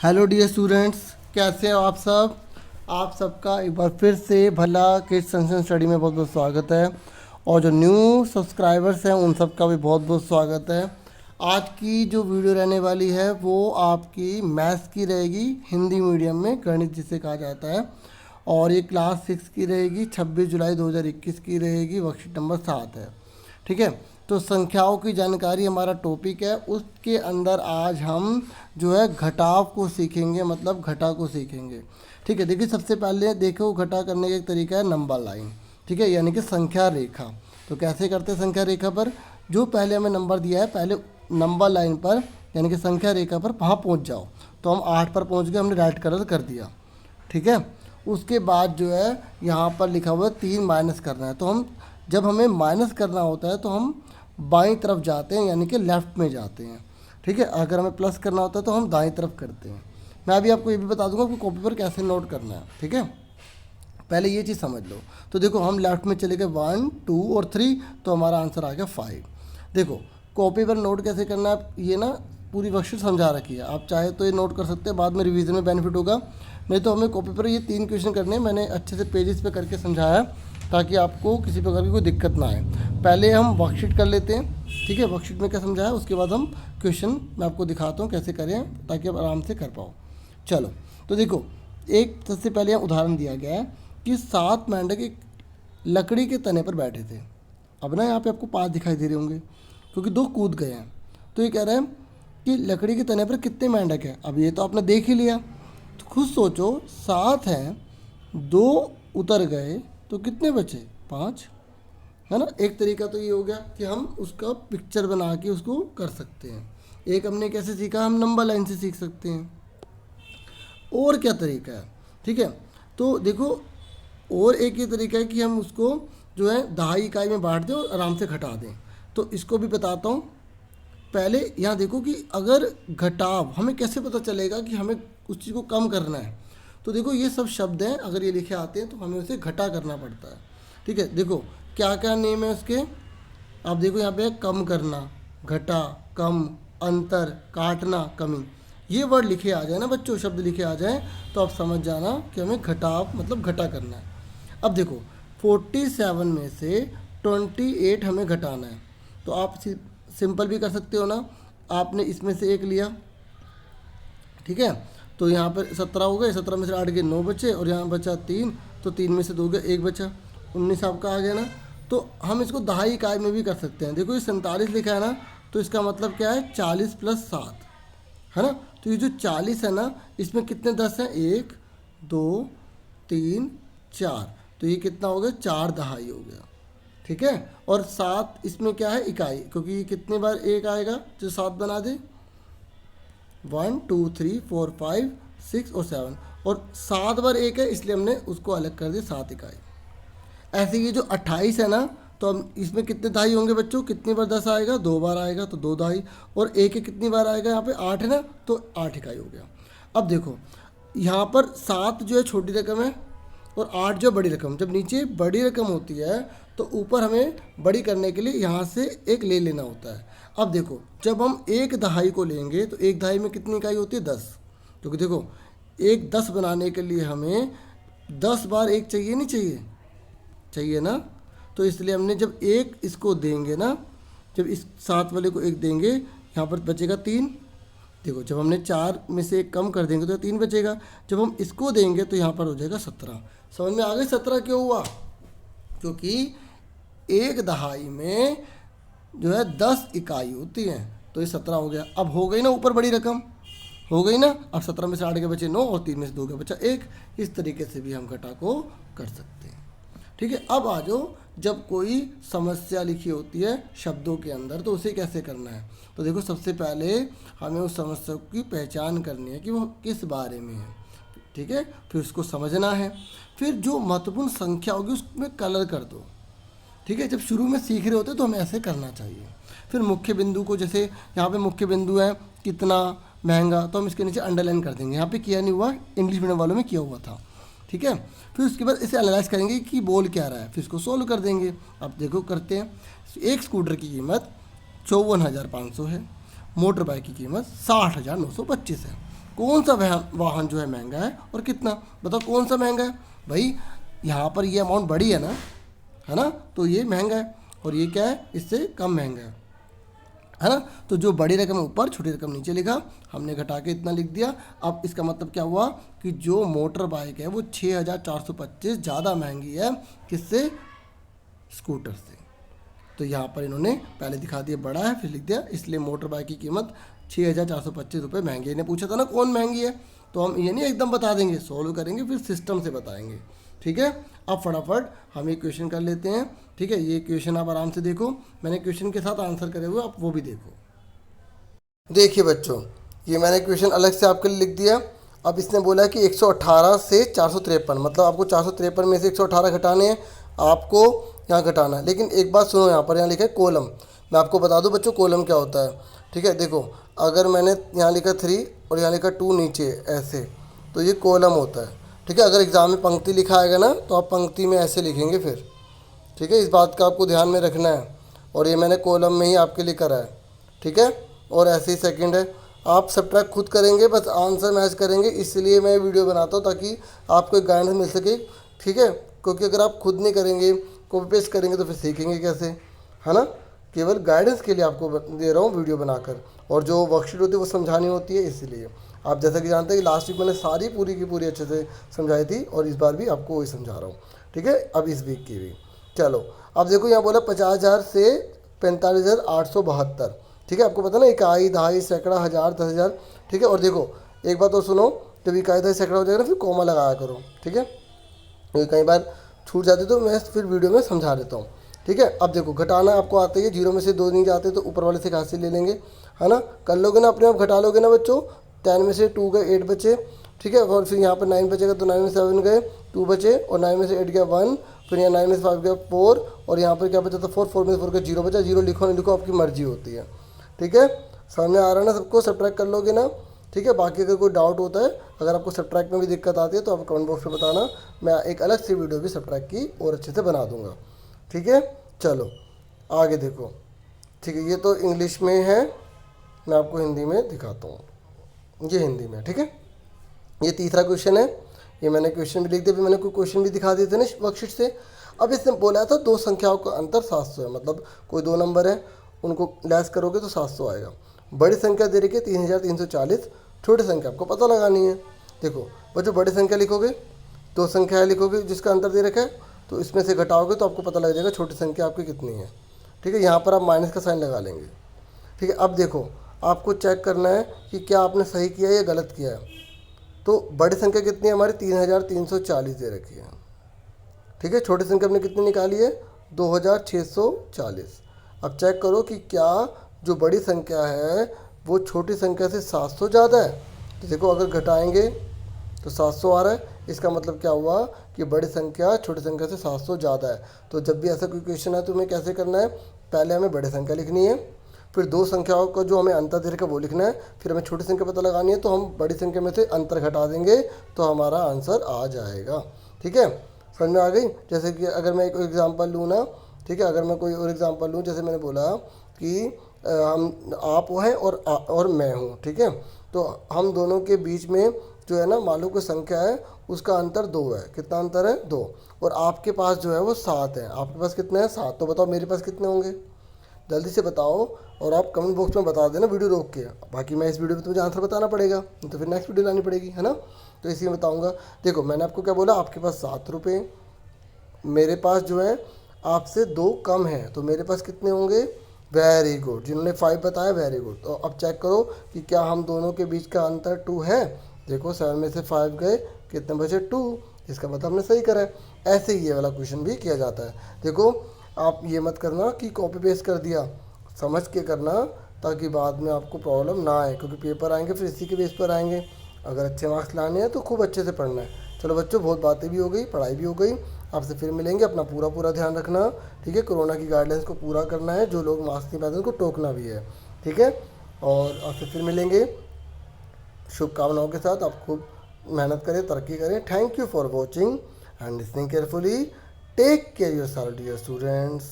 Hello dear students, कैसे हो आप सब। आप सबका एक बार फिर से भला किड्स सनशाइन स्टडी में बहुत बहुत स्वागत है। और जो न्यू सब्सक्राइबर्स हैं उन सबका भी बहुत बहुत स्वागत है। आज की जो वीडियो रहने वाली है वो आपकी मैथ्स की रहेगी, हिंदी मीडियम में गणित जिसे कहा जाता है। और ये क्लास 6 की रहेगी, 26 जुलाई 2021 की रहेगी, वर्कशीट नंबर 7 है। ठीक है, तो संख्याओं की जानकारी हमारा टॉपिक है। उसके अंदर आज हम जो है घटाव को सीखेंगे, मतलब घटा को सीखेंगे। ठीक है, देखिए सबसे पहले देखो घटा करने का एक तरीका है नंबर लाइन। ठीक है, यानी कि संख्या रेखा। तो कैसे करते हैं संख्या रेखा पर, जो पहले हमें नंबर दिया है पहले नंबर लाइन पर यानी कि संख्या रेखा पर वहाँ पहुँच जाओ। तो हम 8 पर पहुँच गए, हमने राइट कलर कर दिया। ठीक है, उसके बाद जो है यहाँ पर लिखा हुआ है 3 माइनस करना है। तो हम जब हमें माइनस करना होता है तो हम बाईं तरफ जाते हैं, यानी कि लेफ़्ट में जाते हैं। ठीक है, अगर हमें प्लस करना होता है तो हम दाईं तरफ करते हैं। मैं अभी आपको ये भी बता दूंगा कि कॉपी पर कैसे नोट करना है। ठीक है, पहले ये चीज़ समझ लो। तो देखो हम लेफ़्ट में चले गए 1 2 और 3, तो हमारा आंसर आ गया 5। देखो कॉपी पर नोट कैसे करना है, ये ना पूरी वर्कशीट समझा रखी है, आप चाहे तो ये नोट कर सकते हैं, बाद में रिवीजन में बेनिफिट होगा। नहीं तो हमें कॉपी पर ये 3 क्वेश्चन करने हैं, मैंने अच्छे से पेजेस पे करके समझाया है ताकि आपको किसी प्रकार की कोई दिक्कत ना आए। पहले हम वर्कशीट कर लेते हैं। ठीक है, वर्कशीट में क्या समझाया, उसके बाद हम क्वेश्चन मैं आपको दिखाता हूँ कैसे करें ताकि आप आराम से कर पाओ। चलो, तो देखो एक सबसे पहले यहाँ उदाहरण दिया गया है कि 7 मेंढक एक लकड़ी के तने पर बैठे थे। अब ना यहाँ पे आपको 5 दिखाई दे रहे होंगे क्योंकि 2 कूद गए हैं। तो ये कह रहे हैं कि लकड़ी के तने पर कितने मेंढक हैं। अब ये तो आपने देख ही लिया, तो खुद सोचो 7 हैं, 2 उतर गए तो कितने बचे, 5, है ना। एक तरीका तो ये हो गया कि हम उसका पिक्चर बना के उसको कर सकते हैं। एक हमने कैसे सीखा, हम नंबर लाइन से सीख सकते हैं। और क्या तरीका है, ठीक है, तो देखो और एक ये तरीका है कि हम उसको जो है दहाई इकाई में बांट दें और आराम से घटा दें। तो इसको भी बताता हूँ। पहले यहाँ देखो कि अगर घटाव हमें कैसे पता चलेगा कि हमें उस चीज़ को कम करना है। तो देखो ये सब शब्द हैं, अगर ये लिखे आते हैं तो हमें उसे घटा करना पड़ता है। ठीक है, देखो क्या क्या नेम है उसके। आप देखो यहाँ पे कम करना, घटा, कम, अंतर, काटना, कमी। ये वर्ड लिखे आ जाए ना बच्चों, शब्द लिखे आ जाए तो आप समझ जाना कि हमें घटाव मतलब घटा करना है। अब देखो 47 में से 28 हमें घटाना है। तो आप सिंपल भी कर सकते हो ना, आपने इसमें से 1 लिया। ठीक है, तो यहाँ पर 17 हो गए, 17 में से 8 गए 9 बचे और यहाँ बचा 3, तो 3 में से 2 गए 1 बचा, 19 आपका आ गया ना। तो हम इसको दहाई इकाई में भी कर सकते हैं। देखो ये 47 लिखा है ना, तो इसका मतलब क्या है 40 + 7, है ना। तो ये जो 40 है ना, इसमें कितने 10 हैं, 1 2 3 4, तो ये कितना हो गया, 4 दहाई हो गया। ठीक है, और 7 इसमें क्या है, इकाई, क्योंकि ये कितने बार 1 आएगा जो 7 बना दे, 1 2 3 4 5 6 और 7, और 7 बार 1 है इसलिए हमने उसको अलग कर दिया 7 इकाई। ऐसे ये जो 28 है ना, तो हम इसमें कितने दहाई होंगे बच्चों, कितनी बार 10 आएगा, 2 बार आएगा तो 2 दहाई, और 1 कितनी बार आएगा, यहाँ पे 8 है ना, तो 8 इकाई हो गया। अब देखो यहाँ पर 7 जो है छोटी रकम है और 8 जो बड़ी रकम। जब नीचे बड़ी रकम होती है तो ऊपर हमें बड़ी करने के लिए यहाँ से 1 ले लेना होता है। अब देखो जब हम 1 दहाई को लेंगे तो 1 दहाई में कितनी इकाई होती है, 10। क्योंकि देखो 1 10 बनाने के लिए हमें 10 बार 1 चाहिए, नहीं चाहिए, चाहिए ना। तो इसलिए हमने जब 1 इसको देंगे ना, जब इस 7 वाले को 1 देंगे, यहाँ पर बचेगा 3। देखो जब हमने 4 में से 1 कम कर देंगे तो 3 बचेगा। जब हम इसको देंगे तो यहाँ पर हो जाएगा 17। समझ में आ गई 17 क्यों हुआ, क्योंकि 1 दहाई में जो है 10 इकाई होती है, तो ये 17 हो गया। अब हो गई ना ऊपर बड़ी रकम, हो गई ना। अब 17 में से 8 के बचे 9 और 3 में से 2 के बचा 1। इस तरीके से भी हम घटा को कर सकते हैं। ठीक है, अब आ जाओ, जब कोई समस्या लिखी होती है शब्दों के अंदर तो उसे कैसे करना है। तो देखो सबसे पहले हमें उस समस्या की पहचान करनी है कि वो किस बारे में है। ठीक है, फिर उसको समझना है, फिर जो महत्वपूर्ण संख्या होगी उसमें कलर कर दो। ठीक है, जब शुरू में सीख रहे होते तो हमें ऐसे करना चाहिए। फिर मुख्य बिंदु को, जैसे यहाँ पे मुख्य बिंदु है कितना महंगा, तो हम इसके नीचे अंडरलाइन कर देंगे। यहाँ पे किया नहीं हुआ, इंग्लिश मीडियम वालों में किया हुआ था। ठीक है, फिर उसके बाद इसे एनालाइज करेंगे कि बोल क्या रहा है, फिर इसको सोल्व कर देंगे। अब देखो करते हैं। एक स्कूटर की कीमत 54,500 है, मोटर बाइक की कीमत 60,925 है। कौन सा वाहन जो है महंगा है और कितना, बताओ कौन सा महंगा है भाई। यहाँ पर ये अमाउंट बड़ी है ना, तो ये महंगा है और ये क्या है, इससे कम महंगा है ना। तो जो बड़ी रकम ऊपर छोटी रकम नीचे लिखा, हमने घटा के इतना लिख दिया। अब इसका मतलब क्या हुआ कि जो मोटर बाइक है वो 6,425 ज़्यादा महंगी है किससे, स्कूटर से। तो यहाँ पर इन्होंने पहले दिखा दिया बड़ा है, फिर लिख दिया, इसलिए मोटर बाइक की कीमत 6,425 रुपये महंगी है। इन्हें पूछा था ना कौन महंगी है, तो हम ये नहीं एकदम बता देंगे, सॉल्व करेंगे फिर सिस्टम से बताएंगे, ठीक है। अब फटाफट हम ये क्वेश्चन कर लेते हैं, ठीक है। ये क्वेश्चन आप आराम से देखो, मैंने क्वेश्चन के साथ आंसर करे हुए, आप वो भी देखो। देखिए बच्चों, ये मैंने क्वेश्चन अलग से आपके लिए लिख दिया। अब इसने बोला कि 118 से 453, मतलब आपको 453 में से 118 घटाने हैं, आपको यहाँ घटाना है। लेकिन एक बात सुनो, यहाँ पर यहाँ लिखा है कॉलम। मैं आपको बता दूँ बच्चों कॉलम क्या होता है, ठीक है। देखो अगर मैंने यहाँ लिखा 3 और यहाँ लिखा 2 नीचे ऐसे, तो ये कॉलम होता है, ठीक है। अगर एग्ज़ाम में पंक्ति लिखा आएगा ना, तो आप पंक्ति में ऐसे लिखेंगे फिर, ठीक है। इस बात का आपको ध्यान में रखना है। और ये मैंने कॉलम में ही आपके लिए करा है, ठीक है। और ऐसे ही सेकंड है, आप सब्ट्रैक्ट खुद करेंगे, बस आंसर मैच करेंगे। इसलिए मैं वीडियो बनाता हूँ ताकि आपको एक गाइडेंस मिल सके, ठीक है। क्योंकि अगर आप खुद नहीं करेंगे, कॉपी पेस्ट करेंगे, तो फिर सीखेंगे कैसे, है ना। केवल गाइडेंस के लिए आपको दे रहा हूँ वीडियो बनाकर, और जो वर्कशीट होती है वो समझानी होती है। इसलिए आप जैसा कि जानते हैं कि लास्ट वीक मैंने सारी पूरी की पूरी अच्छे से समझाई थी, और इस बार भी आपको वही समझा रहा हूँ, ठीक है। अब इस वीक की भी चलो, अब देखो यहाँ बोला 50,000 से 45,872, ठीक है। आपको पता ना, इकाई, दहाई, सैकड़ा, हज़ार, 10,000, ठीक है। और देखो एक बात और सुनो, जब इकाई, दहाई, सैकड़ा हो जाएगा ना, फिर कॉमा लगाया करो, ठीक है। क्योंकि कई बार छूट जाती तो मैं फिर वीडियो में समझा देता हूँ, ठीक है। अब देखो घटाना आपको आता ही है, 0 में से 2 नहीं जाते तो ऊपर वाले से घासी ले लेंगे, है ना। कर लोगे ना, अपने आप घटा लोगे ना बच्चों। 10 में से 2 गए 8 बचे, ठीक है। और फिर यहाँ पर 9 बचेगा, तो 9 में से 7 गए 2 बचे, और 9 में से 8 गया 1, फिर यहाँ 9 में से 5 गया 4, और यहाँ पर क्या बचा था 4 में से 4 का 0 बचा। 0 लिखो नहीं लिखो आपकी मर्जी होती है, ठीक है। समझ में आ रहा है ना सबको, सब्ट्रैक्ट कर लोगे ना, ठीक है। बाकी अगर कोई डाउट होता है, अगर आपको सब्ट्रैक्ट में भी दिक्कत आती है, तो आप कमेंट बॉक्स में बताना, मैं एक अलग से वीडियो भी सब्ट्रैक्ट की और अच्छे से बना दूंगा, ठीक है। चलो आगे देखो, ठीक है। ये तो इंग्लिश में है, मैं आपको हिंदी में दिखाता हूँ। ये हिंदी में, ठीक है। ये तीसरा क्वेश्चन है, ये मैंने क्वेश्चन भी लिख दिया, मैंने कोई क्वेश्चन भी दिखा दिए थे ना वर्कशीट से। अब इसने बोला था 2 संख्याओं का अंतर 700 है, मतलब कोई 2 नंबर है, उनको लेस करोगे तो 700 आएगा। बड़ी संख्या दे रखी है 3,340, छोटी संख्या आपको पता लगानी है। देखो बच्चों, बड़ी संख्या लिखोगे, 2 संख्या लिखोगे जिसका अंतर दे रखा है, तो इसमें से घटाओगे तो आपको पता लग जाएगा छोटी संख्या आपकी कितनी है, ठीक है। यहाँ पर आप माइनस का साइन लगा लेंगे, ठीक है। अब देखो आपको चेक करना है कि क्या आपने सही किया है या गलत किया है। तो बड़ी संख्या कितनी है हमारी, 3,340 दे रखी है, ठीक है। छोटी संख्या हमने कितनी निकाली है, 2,640। अब चेक करो कि क्या जो बड़ी संख्या है वो छोटी संख्या से 700 ज़्यादा है। तो देखो अगर घटाएंगे तो 700 आ रहा है, इसका मतलब क्या हुआ कि बड़ी संख्या छोटी संख्या से 700 ज़्यादा है। तो जब भी ऐसा कोई क्वेश्चन है तो हमें कैसे करना है, पहले हमें बड़ी संख्या लिखनी है, फिर 2 संख्याओं का जो हमें अंतर दे रखा है वो लिखना है, फिर हमें छोटी संख्या पता लगानी है, तो हम बड़ी संख्या में से अंतर घटा देंगे तो हमारा आंसर आ जाएगा, ठीक है। समझ में आ गई। जैसे कि अगर मैं एक एग्जांपल लूँ ना, ठीक है, अगर मैं कोई और एग्जांपल लूँ, जैसे मैंने बोला कि हम आप हैं और मैं हूँ, ठीक है। तो हम दोनों के बीच में जो है ना, मालूम कोई संख्या है, उसका अंतर 2 है। कितना अंतर है, 2। और आपके पास जो है वो 7 है। आपके पास कितने हैं, 7। तो बताओ मेरे पास कितने होंगे, जल्दी से बताओ। और आप कमेंट बॉक्स में बता देना वीडियो रोक के। बाकी मैं इस वीडियो में तो मुझे आंसर बताना पड़ेगा, तो फिर नेक्स्ट वीडियो लानी पड़ेगी, है ना। तो इसी में बताऊँगा। देखो मैंने आपको क्या बोला, आपके पास 7 रुपये, मेरे पास जो है आपसे 2 कम है, तो मेरे पास कितने होंगे, वेरी गुड। जिन्होंने 5 बताया वेरी गुड। तो अब चेक करो कि क्या हम दोनों के बीच का अंतर 2 है। देखो 7 में से 5 गए, कितने बचे, 2। इसका मतलब हमने सही करा है। ऐसे ही ये वाला क्वेश्चन भी किया जाता है। देखो आप ये मत करना कि कॉपी पेस्ट कर दिया, समझ के करना, ताकि बाद में आपको प्रॉब्लम ना आए, क्योंकि पेपर आएंगे फिर इसी के बेस पर आएंगे। अगर अच्छे मार्क्स लाने हैं तो खूब अच्छे से पढ़ना है। चलो बच्चों, बहुत बातें भी हो गई, पढ़ाई भी हो गई। आपसे फिर मिलेंगे, अपना पूरा ध्यान रखना, ठीक है। कोरोना की गाइडलाइंस को पूरा करना है, जो लोग मास्क नहीं पहनते उनको टोकना भी है, ठीक है। और आपसे फिर मिलेंगे शुभकामनाओं के साथ। आप खूब मेहनत करें, तरक्की करें। Thank you for watching and listening carefully. Take care yourself dear students.